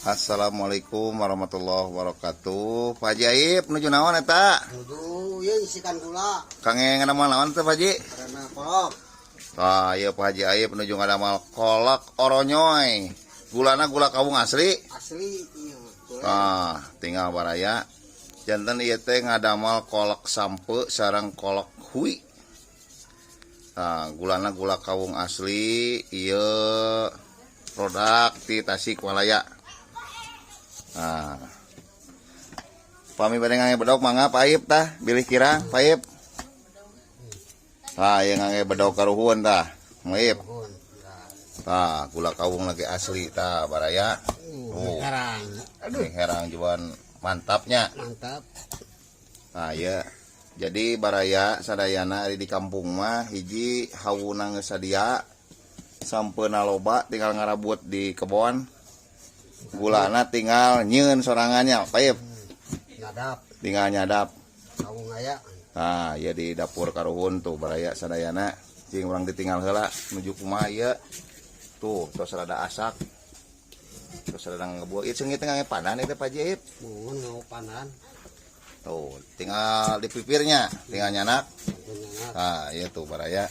Assalamualaikum warahmatullahi wabarakatuh. Pak Haji Aib nuju naon eta? Nuju ieu isikan gula. Kange ngadamal naon teh Pak Haji? Karena kolok. Ah, ieu Pak Haji Aib nuju ngadamal kolak oronyoy. Gulana gula kawung asli. Asli iya. Ah, tinggal baraya. Janten ieu teh ngadamal kolak sampe sareng kolak hui. Nah, gulana gula kawung asli, ieu produk di Tasikmalaya. Nah, pami bade ngange bedog mangga Pak Aib tah, bilih kirang Pak Aib. Tah, ieu ngange bedog karuhun tah, Mang Aib. Tah, gula kawung lagi asli tah baraya. Herang. Aduh, herang juan mantapnya. Mantap. Nah, ya. Jadi baraya sadayana ari di kampung mah hiji hawuna geus sadia. Sampeuna loba tinggal ngarabut di kebon. Gulana tinggal nyieun sorangannya, Pak Aib. Nyadap. Tinggal nyadap. Kawung aya. Nah, ya di dapur karuhun tuh baraya sadayana cing urang ditinggal heula menuju kumaha ieu. Tuh, tos rada asak. Tos rada ngebuah. Ieu ceungit teh panan itu Pak Haji Aib. Mun ngau panan. Tuh, tinggal dipipirnya, tinggal nyanak. Nyanak. Nah, iya tuh baraya.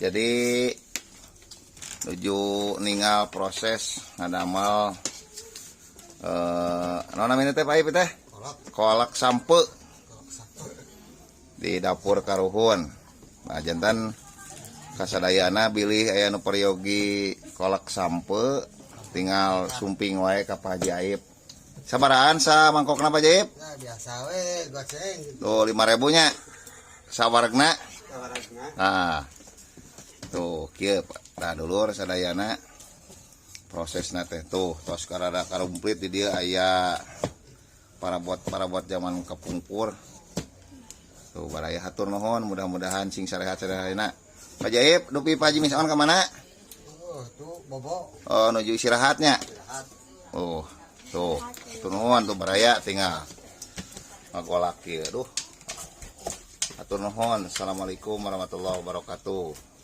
Jadi nuju ningal proses ngadamal naon namanya teh Pak Aib teh? Kolak. Kolak sampe Kolak satu. di dapur karuhun. Nah, jantan kasadayana bilih aya nu peryogi kolak sampe tinggal sumping wae ka Pak Haji Aib. Sabaraan sa mangkokna Pak Haji Aib? Ya biasa we goceng gitu. Tuh 5.000 nya. Sawargna. Sawaragna. Nah. Tuh kieu nah dulur sadayana prosesna teh tuh tos karada karumplit di dieu aya parabot zaman kepungkur. Tuh baraya hatur nuhun mudah-mudahan sing sarehat-sarehatna. Pak Haji Aib dupi Pak Haji Misaon ka mana? Oh, tuh bobo. Oh nuju istirahatnya. Istirahat. Oh, tuh. Hatur nuhun tuh baraya tinggal. Ngagolak kieu. Aduh. Hatur nuhun. Assalamualaikum warahmatullahi wabarakatuh.